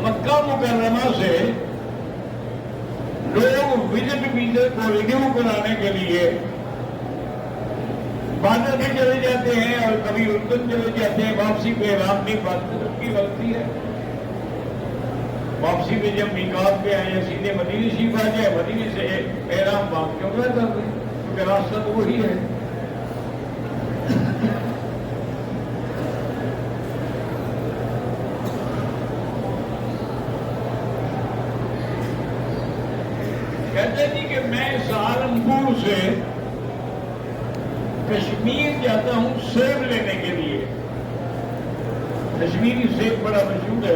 مکہ مکرمہ سے لوگ وزٹ ویزے کو ریڈیو کرانے کے لیے بادل بھی چلے جاتے ہیں اور کبھی اردن چلے جاتے ہیں، واپسی پہ احرام نہیں باندھتے، اس کی غلطی ہے۔ واپسی پہ جب میقات پہ آئے سیدھے مدینے شریف آ جائے، مدینے سے احرام باندھ کیوں نہ کر دیں، کیونکہ راستہ تو وہی ہے۔ کہتے جی کہ میں سہارنپور سے کشمیر جاتا ہوں سیب لینے کے لیے، کشمیری سیب بڑا مشہور ہے،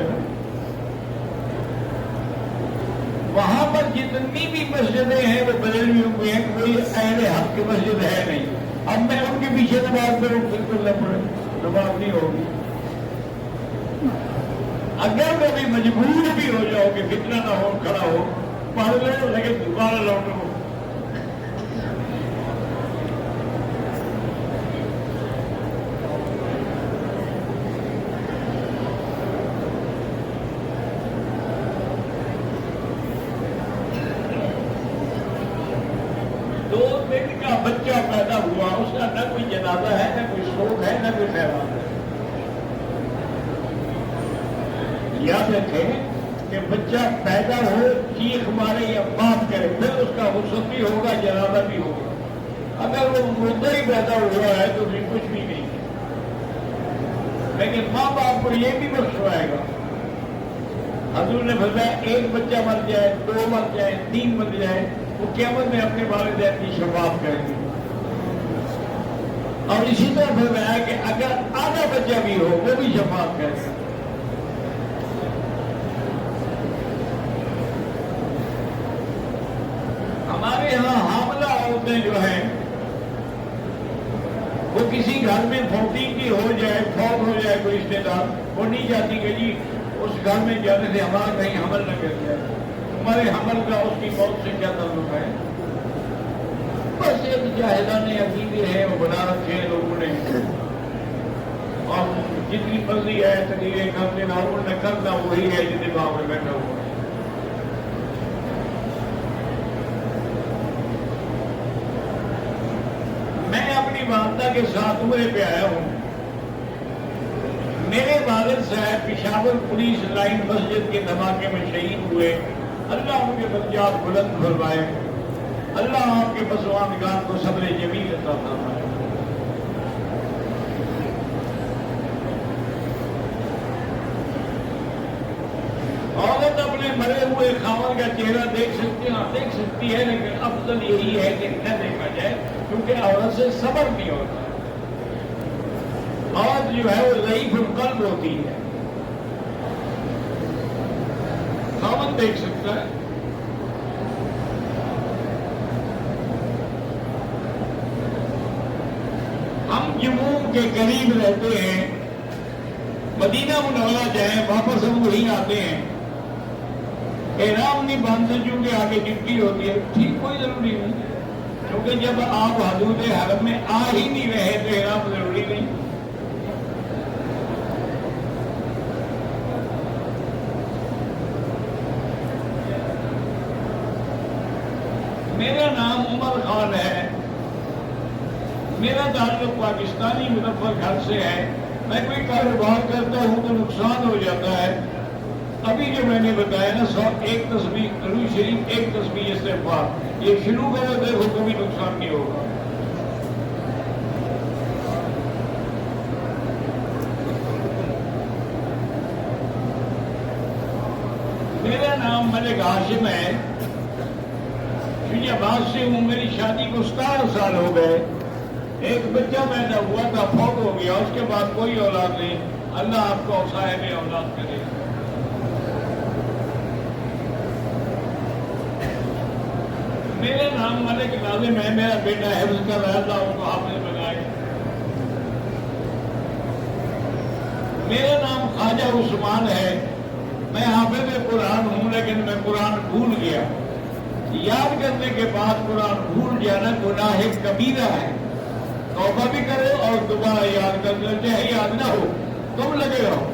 وہاں پر جتنی بھی مسجدیں ہیں وہ بدلوی ہوئی ہیں، کوئی اہل حق کی مسجد ہے نہیں۔ اب میں ان کے پیچھے نماز کروں بالکل نہ پڑے، نماز نہیں ہوگی۔ اگر کبھی مجبور بھی ہو جاؤ کہ فتنہ نہ ہو کھڑا ہو، پڑھ لو لیکن دوبارہ لوٹو۔ بچہ پیدا ہوا، اس کا نہ کوئی جنازہ ہے، نہ کوئی شوق ہے، نہ کوئی خیرات ہے۔ یاد رکھیں کہ بچہ پیدا ہو، چیخ مارے یا بات کرے، پھر اس کا غسل بھی ہوگا، جنازہ بھی ہوگا۔ اگر وہ مردہ ہی پیدا ہوا ہے تو پھر کچھ بھی نہیں ہے، لیکن ماں باپ کو یہ بھی بخشوائے گا۔ حضور نے فرمایا ایک بچہ مر جائے، 2 مر جائے، 3 مر جائے، وہ قیامت میں اپنے والدین کی شفاعت کریں گے۔ اور اسی طرح فرمایا کہ اگر آدھا بچہ بھی ہو وہ بھی شفاعت کرے گا۔ ہمارے ہاں حاملہ عورتیں جو ہیں وہ کسی گھر میں فوتی کی ہو جائے، فوت ہو جائے کوئی رشتے دار، وہ نہیں چاہتی کہ جی اس گھر میں جانے سے ہمارا کہیں حمل نہ کر جائے، ہمارے حمل کا اس کی موت سے کیا تعلق ہے؟ بس ایک جاہلانہ عقیدے ہیں وہ بنا رکھے ہیں لوگوں نے، اور جتنی مرضی ہے تقریریں کرتے نہ انہوں نے کرنا وہی ہے جن دماغ میں بیٹھا ہوا ہے۔ میں اپنی والدہ کے ساتھ عمرے پہ آیا ہوں۔ میرے والد صاحب پشاور پولیس لائن مسجد کے دھماکے میں شہید ہوئے، اللہ ان کے درجات بلند فرمائے، اللہ آپ کے پسماندگان کو صبر جمیل عطا فرمائے۔ عورت اپنے مرے ہوئے خاوند کا چہرہ دیکھ سکتی ہے، لیکن افضل یہی ہے کہ نہ دیکھا جائے، کیونکہ عورت سے صبر نہیں ہوتا۔ عورت جو ہے وہ ضعیف القلب ہوتی ہے، خاوند دیکھ سکتا ہے۔ ہم جموں کے قریب رہتے ہیں، مدینہ منورہ جائیں واپس ہم وہیں آتے ہیں، احرام نہیں باندھتے چونکہ آگے ڈیوٹی ہوتی ہے، ٹھیک کوئی ضروری نہیں، کیونکہ جب آپ حدود حرم میں آ ہی نہیں رہے تو احرام ضروری نہیں۔ میرا نام عمر خان ہے، میرا تعلق پاکستانی مظفر گھر سے ہے، میں کوئی کاروبار کرتا ہوں تو نقصان ہو جاتا ہے، ابھی جو میں نے بتایا نا 1 تسبیح درود شریف 1 تسبیح استغفار، یہ شروع کرو دیکھو کبھی نقصان نہیں ہوگا۔ میرا نام ملک ہاشم ہے، عباس سے ہوں، میری شادی کو 17 سال ہو گئے، ایک بچہ پیدا ہوا تھا فوت ہو گیا، اس کے بعد کوئی اولاد نہیں، اللہ آپ کو صاحب اولاد کرے۔ میرا نام ملک ناظم ہے، میرا بیٹا حفظ کر رہا تھا، ان کو حافظ بنائے۔ میرا نام خواجہ عثمان ہے، میں حافظ قرآن ہوں، لیکن میں قرآن بھول گیا۔ یاد کرنے کے بعد قرآن بھول جانا گناہ کبیرہ ہے، توبہ بھی کرو اور دوبارہ یاد کر لو، چاہے یاد نہ ہو تم لگے رہو۔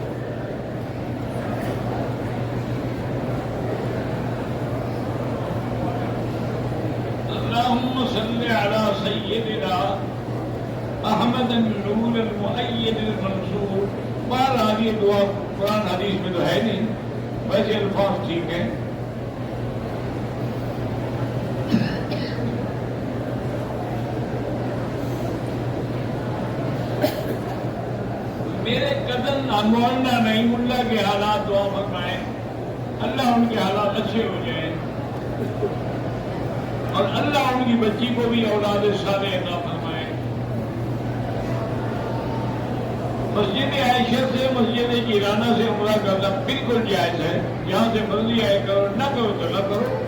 سیدنا احمد النور المؤید المنصور. بہرحال یہ دعا قرآن حدیث میں تو ہے نہیں، ویسے الفاظ ٹھیک ہیں. میرے قدر مولانا نہیں، ملا کے حالات دعا فرمائیں، اللہ ان کے حالات اچھے ہو جائیں اور اللہ ان کی بچی کو بھی اولاد صالح عطا فرمائے. مسجد عائشہ سے مسجد جیرانہ سے عمرہ کرنا بالکل جائز ہے. یہاں سے مرضی آئے کرو، نہ کرو تو نہ کرو.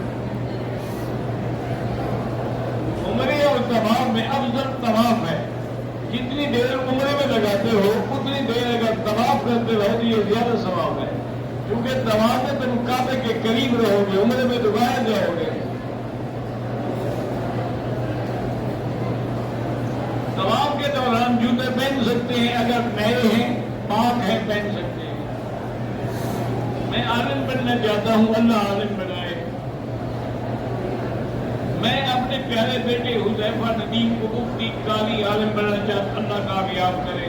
عمرے اور طواف میں افضل طواف ہے. جتنی دیر عمرے میں لگاتے ہو اتنی دیر اگر طواف کرتے رہو تو یہ زیادہ ثواب ہے، کیونکہ طواف میں تم کعبے کے قریب رہو گے، عمرے میں تو باہر جاؤ گے. طواف کے دوران جوتے پہن سکتے ہیں، اگر نئے ہیں پاک ہیں پہن سکتے ہیں. میں عالم بننا چاہتا ہوں، اللہ عالم بنائے. میں اپنے پیارے بیٹے حذیفہ ندیم کو مفتی قاری عالم بننا چاہتا ہوں، اللہ کامیاب کرے.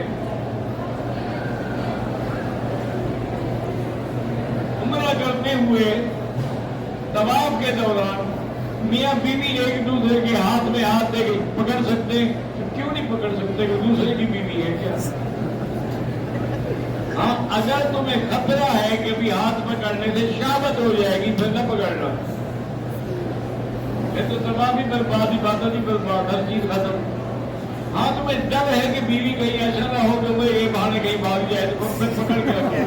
عمرہ کرتے ہوئے طواف کے دوران میاں بیوی ایک دوسرے کے ہاتھ میں ہاتھ دے کے پکڑ سکتے ہیں. کیوں نہیں پکڑ سکتے کہ دوسرے کی بیوی ہے کیا؟ ہاں، اگر تمہیں خطرہ ہے کہ بھی ہاتھ پکڑنے سے شہوت ہو جائے گی پھر نہ پکڑنا. یہ تو تمام ہی برباد، عبادت ہی برباد، ہر چیز ختم. ہاں، تمہیں ڈر ہے کہ بیوی کہیں ایسا نہ ہو کہ وہ یہ بہانے کہیں بھاگ جائے تو پھر پکڑ کے رکھو.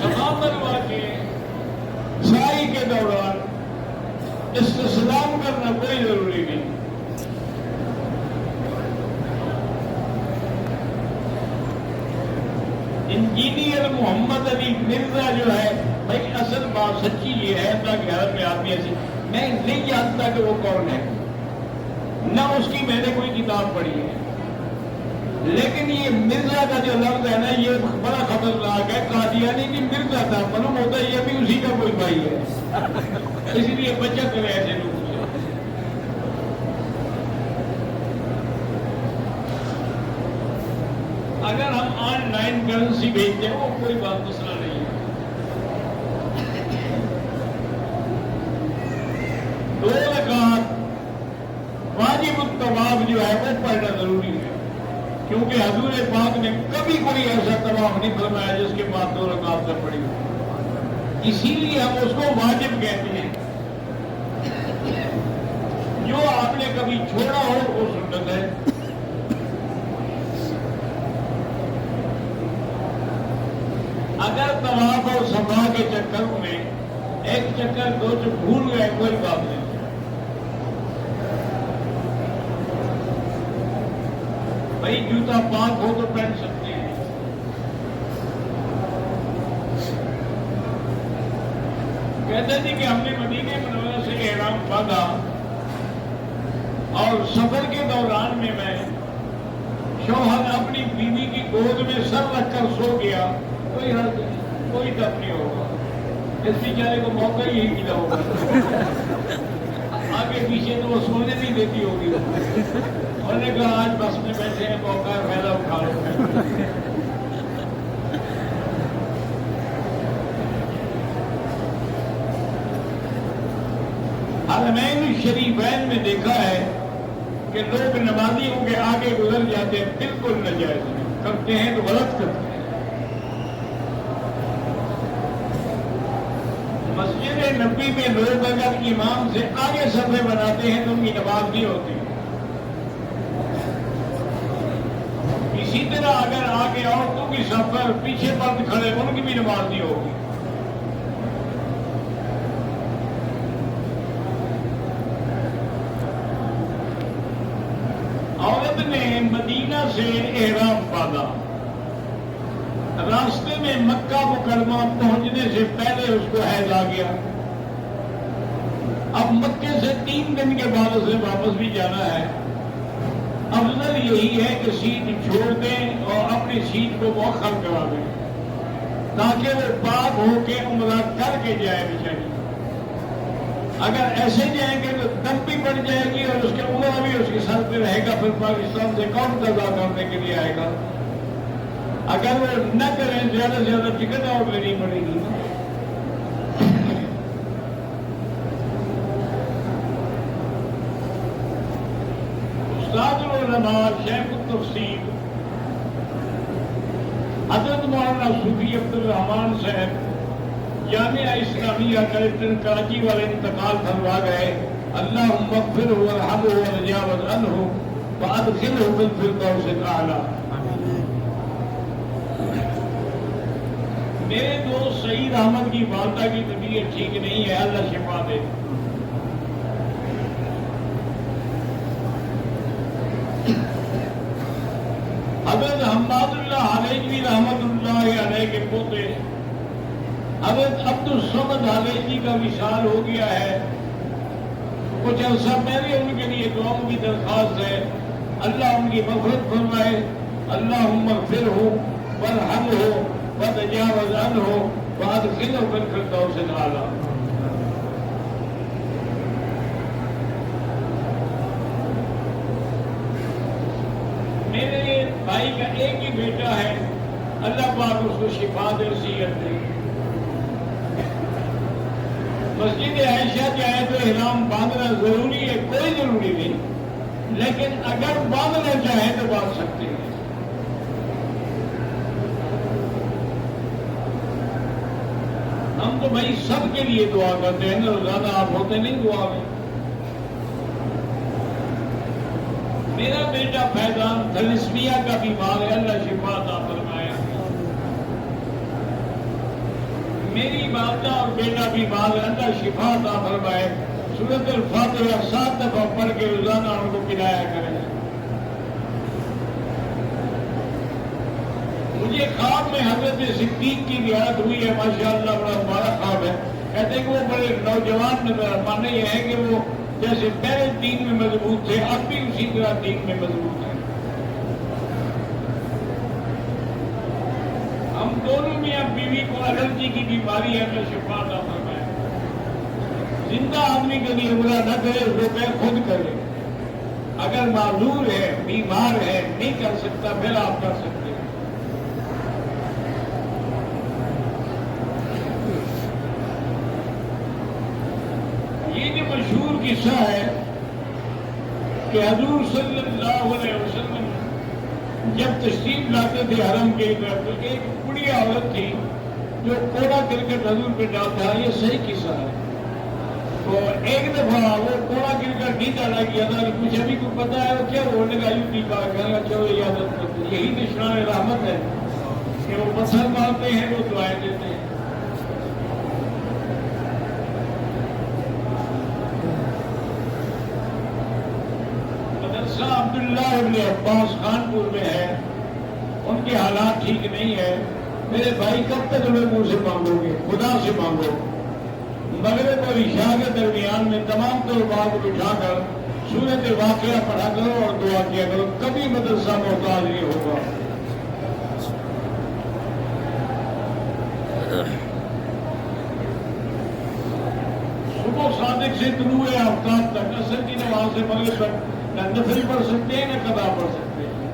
صفا مروا کے سعی کے دوران استسلام کرنا کوئی ضروری نہیں. انجینئر محمد علی مرزا جو ہے، بھائی اصل بات سچی یہ ہے، اللہ کے حرم میں آدمی ایسی، میں نہیں جانتا کہ وہ کون ہے، نہ اس کی میں نے کوئی کتاب پڑھی ہے. لیکن یہ مرزا کا جو لفظ ہے نا، یہ بڑا خطرناک ہے. قادیانی کی مرزا تھا، معلوم ہوتا ہے یہ بھی اسی کا کوئی بھائی ہے، اسی لیے بچت کرے ایسے لوگوں سے. اگر ہم آن لائن کرنسی بھیجتے ہیں وہ کوئی بات مسئلہ نہیں ہے. 2 رکعت واجب الطواف جو ہے وہ پڑھنا ضروری ہے، کیونکہ حضور پاک نے کبھی کوئی ایسا طواف نہیں فرمایا جس کے بعد 2 رکعت سے پڑھی ہو. اسی لیے ہم اس کو واجب کہتے ہیں. جو آپ نے کبھی چھوڑا ہو وہ سنت ہے. اگر طواف اور صفا کے چکر میں ایک چکر دو بھول گئے کوئی بات نہیں. بھائی جوتا پاک ہو تو پہن سکتے ہیں. کہتے تھے کہ ہم نے مدینے منورہ سے احرام باندھا اور سفر کے دوران میں شوہر اپنی بیوی کی گود میں سر رکھ کر سو گیا، کوئی حرج نہیں، کوئی ڈر نہیں ہوگا. اس بیچارے کو موقع ہی ملا ہوگا، آگے پیچھے تو وہ سونے نہیں دیتی ہوگی. انہوں نے کہا آج بس میں بیٹھے ہیں، موقع ہے، فائدہ اٹھا لو. حرمین شریفین میں دیکھا ہے کہ لوگ نمازیوں کے آگے گزر جاتے ہیں، بالکل ناجائز کرتے ہیں تو غلط کرتے ہیں. مسجد نبی میں لوگ اگر امام سے آگے صفحے بناتے ہیں تو ان کی نماز نہیں ہوتی. اسی طرح اگر آگے عورتوں کی صف پر پیچھے بند کھڑے ان کی بھی نماز نہیں ہوگی. عورت نے مدینہ سے احرام باندھا، راستے میں مکہ مکرمہ پہنچنے سے پہلے اس کو حیض آ گیا. اب مکے سے 3 دن کے بعد اسے واپس بھی جانا ہے. افضل یہی ہے کہ سیٹ چھوڑ دیں اور اپنی سیٹ کو مؤخر کرا دیں. تاکہ وہ پاک ہو کے عمرہ کر کے جائے بیچاری. اگر ایسے جائیں گے تو دم بھی پڑ جائے گی اور اس کے عمرہ بھی اس کے سر پہ رہے گا. پھر پاکستان سے کون قضا کرنے کے لیے آئے گا؟ اگر وہ نہ کریں زیادہ سے زیادہ ٹکٹ اور لینی پڑے گی. استاد العلماء شیخ التفسیر حضرت مولانا صوفی عبدالرحمان صاحب جامعہ اسلامیہ کلیکٹر کراچی والے انتقال فرما گئے. اللہم اغفرہ وارحمہ وتجاوز عنہ وادخلہ فی الفردوس الاعلی. میرے دوست سعید احمد کی والدہ کی طبیعت ٹھیک نہیں ہے، اللہ شفا دے. حضرت حماد اللہ حلیجوی رحمت اللہ علیہ کے پوتے حضرت عبد الصمد حلیجوی کا وصال ہو گیا ہے. کچھ عرصہ پہلے ان کے لیے دعاؤں کی درخواست ہے. اللہ ان کی مغفرت فرمائے. اللہم اغفرہ وارحمہ وتجاوز عنہ وادخلہ فی الفردوس الاعلی. میرے بھائی کا ایک ہی بیٹا ہے، اللہ پاک اس کو شفا دے، صحت دے. مسجد عائشہ جائے تو احرام باندھنا ضروری ہے؟ کوئی ضروری نہیں، لیکن اگر باندھنا چاہے تو باندھ سکتے ہیں. ہم تو بھائی سب کے لیے دعا کرتے ہیں، روزانہ آپ ہوتے نہیں دعا میں. میرا بیٹا فیضان تھیلیسیمیا کا بیمار ہے، اللہ شفا عطا فرمائے. میری والدہ اور بیٹا بیمار ہے، اللہ شفا عطا فرمائے. سورۃ الفاتحہ 7 دفعہ پڑھ کے روزانہ ان کو پلایا کریں. مجھے خواب میں حضرت صدیق کی زیارت ہوئی ہے، ماشاءاللہ بڑا مبارک خواب ہے. کہتے ہیں کہ وہ بڑے نوجوان نظر، ماننا یہ ہے کہ وہ جیسے پہلے دین میں مضبوط تھے اب بھی اسی طرح دین میں مضبوط ہیں. ہم دونوں میاں بیوی کو الرجی کی بیماری ہے، اللہ شفا عطا فرمائے. زندہ آدمی کبھی عمرہ نہ کرے، روپے خود کرے. اگر معذور ہے، بیمار ہے، نہیں کر سکتا، پھر آپ کر سکتے ہیں. یہ جو مشہور قصہ ہے کہ حضور صلی اللہ علیہ وسلم جب تشریف لاتے تھے حرم کے اندر تو ایک بڑی عورت تھی جو کوڑا کرکٹ حضور پہ ڈالتا ہے. یہ صحیح قصہ ہے. تو ایک دفعہ وہ کوڑا کرکٹ نہیں ڈالا گیا تھا کہ کچھ ابھی کو پتا ہے وہ کیا بولنے کا یوں نہیں کہا کہنے کا چلو یہ عادت کرتے. یہی نشان رحمت ہے کہ وہ پتھر مارتے ہیں، وہ دعائیں دیتے ہیں. عبداللہ ابن عباس خانپور میں ہے، ان کے حالات ٹھیک نہیں ہے. میرے بھائی کب تک ہمیں منہ سے مانگو گے؟ خدا سے مانگو. مغرب اور عشاء کے درمیان میں تمام طلباء کو بٹھا کر سورۃ واقعہ پڑھا کرو اور دعا کیا کرو. کبھی مدرسہ محتاج نہیں ہوگا. صبح صادق سے طلوع آفتاب تک عصر کی نماز سے مغرب تک نہ نفل پڑھ سکتے ہیں نہ قضا پڑھ سکتے ہیں.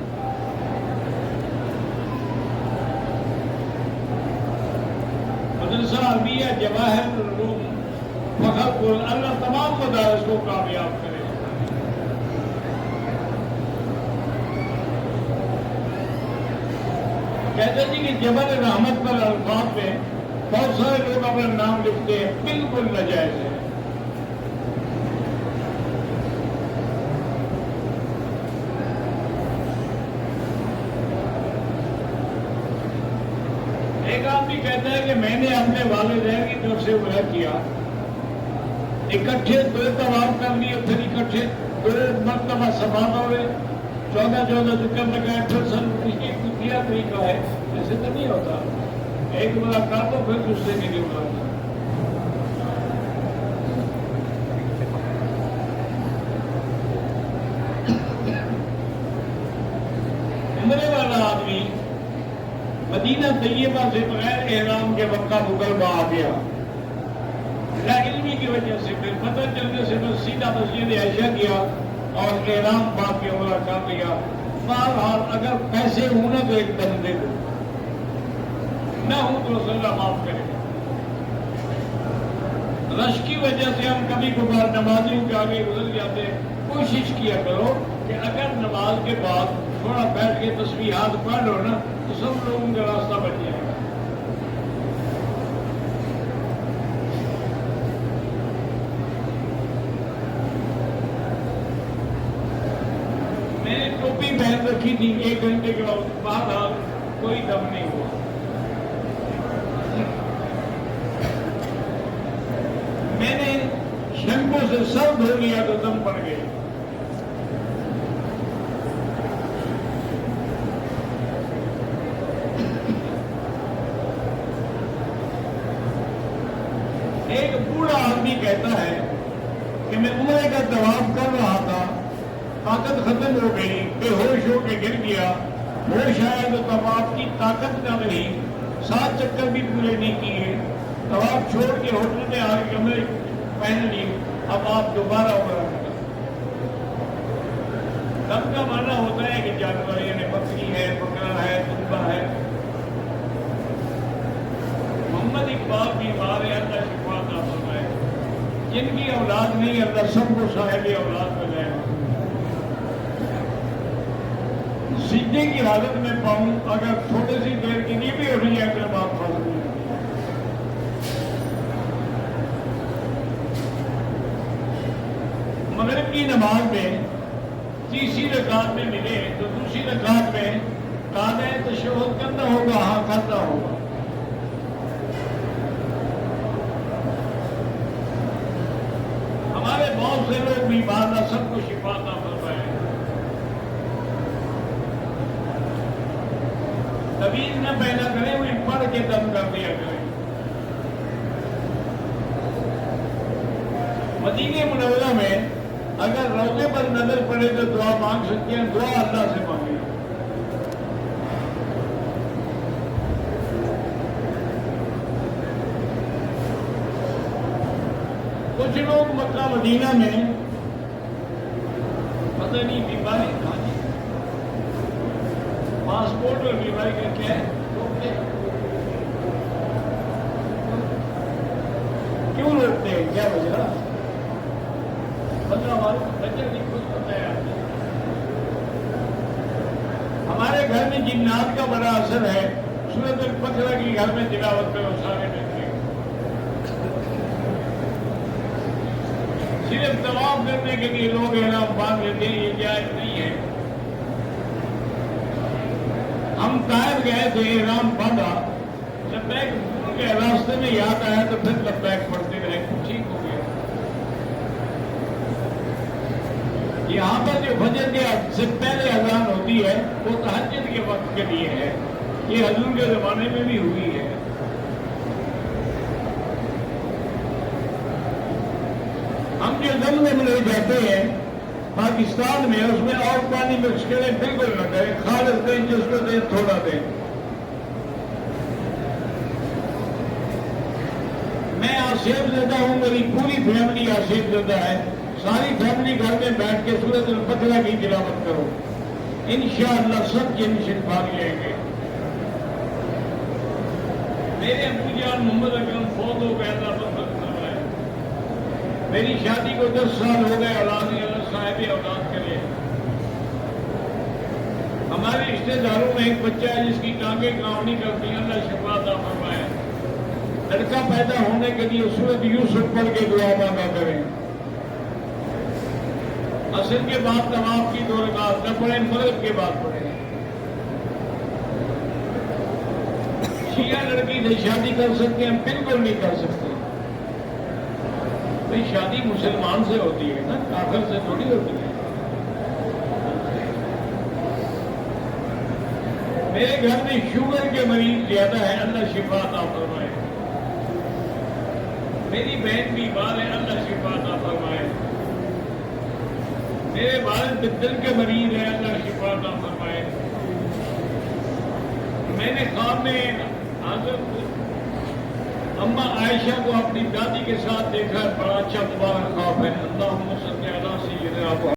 مدرسہ عربیہ جواہر العلوم فخر، اللہ تمام مدارس کو کامیاب کرے. کہتے جی کہ جبل رحمت پر الفاظ میں بہت سارے لوگ اپنا نام لکھتے ہیں، بالکل ناجائز ہے. ایک آدمی کہتا ہے کہ میں نے اپنے والدین کی طرف سے عمرہ کیا، اکٹھے 2 طواف کر لیے، پھر اکٹھے 2 مرتبہ صفا ہوئے، 14 چکر لگائے، پھر سن کیا طریقہ ہے. ایسے تو نہیں ہوتا. ایک ملاقات ہو پھر دوسرے کے لیے ملاقات. عمرے والا آدمی مدینہ طیبہ سے بغیر احرام کے مکہ مکرمہ آ گیا، لا علمی کی وجہ سے پھر پتہ چلنے سے بس سیدھا مسجد عائشہ کیا اور احرام پاک کے عمرہ کر لیا۔ بہرحال اگر پیسے ہوں نا تو ایک دم دے دو، نہ ہوں تو رسول اللہ معاف کرے گا۔ رش کی وجہ سے ہم کبھی کبھار نمازیوں کے آگے گزر جاتے ہیں، کوشش کیا کرو کہ اگر نماز کے بعد تھوڑا بیٹھ کے تسبیحات پڑھ لو نا تو سب لوگوں کا راستہ بن جائے گا۔ میں نے ٹوپی پہن رکھی تھی، 1 گھنٹے کے بعد کوئی دم نہیں ہوا۔ میں نے شیمپو سے سر دھو لیا تو دم پڑ گئے۔ ایک بوڑھا آدمی کہتا ہے کہ میں عمرے کا طواف کر رہا تھا، طاقت ختم ہو گئی، بے ہوش ہو کے گر گیا، ہوش آیا تو طواف کی طاقت نہ رہی، 7 چکر بھی پورے نہیں کیے، طواف چھوڑ کے ہوٹل میں آ کے کمرے پہن لی، اب آپ دوبارہ عمرہ کریں۔ دم کا معنی ہوتا ہے کہ جانور یعنی بکری ہے، بکرا ہے، دمبا ہے۔ محمد اقبال بیمار ہے، اللہ شفا عطا فرمائے۔ جن کی اولاد نہیں، اللہ سب کو صاحب اولاد بنائے۔ سجدے کی حالت میں پاؤں اگر تھوڑی سی دیر کے لیے بھی اٹھ جائے تو بات پھنس گئی۔ مغرب کی نماز میں تیسری رکعت میں ملے تو دوسری رکعت میں قاعدہ تشہد کرنا ہوگا، ہاں کرنا ہوگا۔ ہمارے بہت سے لوگ بیمار نہ، سب کو شفا عطا فرمائے۔ طویل نہ پہنا کریں، وہ پڑھ کے دم کر دیا کریں۔ مدینہ منورہ میں اگر روضے پر نظر پڑے تو دعا مانگ سکتے ہیں، دعا اللہ سے مانگے۔ کچھ لوگ مکہ مدینہ میں پتہ نہیں بیماری پاسپورٹ اور بیماری کا کیا ہے، کیوں روکتے ہیں، کیا وجہ؟ ہمارے گھر میں جنات کا بڑا اثر ہے، سورۃ البقرہ کی گھر میں تلاوت کرو سارے بچے۔ صرف طواف کرنے کے لیے لوگ احرام باندھ لیتے ہیں، یہ جائز نہیں ہے۔ ہم طائف گئے تھے، احرام باندھا، لبیک کے راستے میں یاد آیا تو پھر لبیک پڑھتے رہے، ٹھیک ہو گیا۔ یہاں پر جو فجر کے سے پہلے اذان ہوتی ہے وہ تہجد کے وقت کے لیے ہے، یہ حضور کے زمانے میں بھی ہوئی ہے۔ ہم جو زمزم میں لے جاتے ہیں پاکستان میں، اس میں اور پانی مکس کریں بالکل نہ کریں، خالص دیں، جس کو دیں تھوڑا دیں۔ میں آصف زدہ ہوں، میری پوری فیملی آصف زدہ ہے، ساری فیملی گھر میں بیٹھ کے سورۃ البقرہ کی تلاوت کرو، انشاءاللہ سب جن شفا لیں گے۔ میرے ابو جان محمد اکرم فوت ہو گئے، اللہ رحمت فرمائے۔ میری شادی کو 10 سال ہو گئے، اولاد اللہ صاحب اولاد کرے۔ ہمارے رشتے داروں میں ایک بچہ ہے جس کی ٹانگیں کام نہیں کرتی، اللہ شفا عطا فرمائے۔ لڑکا پیدا ہونے کے لیے سورۃ یوسف پڑھ کے دعا مانگا کریں۔ عصر کے بعد طواف کی 2 رکعت نہ پڑھیں، مغرب کے بعد پڑھیں۔ شیعہ لڑکی سے شادی کر سکتے ہیں؟ بالکل نہیں کر سکتے۔ بھائی شادی مسلمان سے ہوتی ہے نا، کافر سے تھوڑی ہوتی ہے۔ میرے گھر میں شوگر کے مریض زیادہ ہیں، اللہ شفا عطا فرمائے۔ میری بہن بیمار ہے، اللہ شفا عطا فرمائے۔ میرے والد دل کے مریض ہیں، اللہ شفا عطا فرمائے۔ میں نے خواب میں حضرت اما عائشہ کو اپنی دادی کے ساتھ دیکھا ہے. بڑا اچھا مبارک خواب ہے. اللہ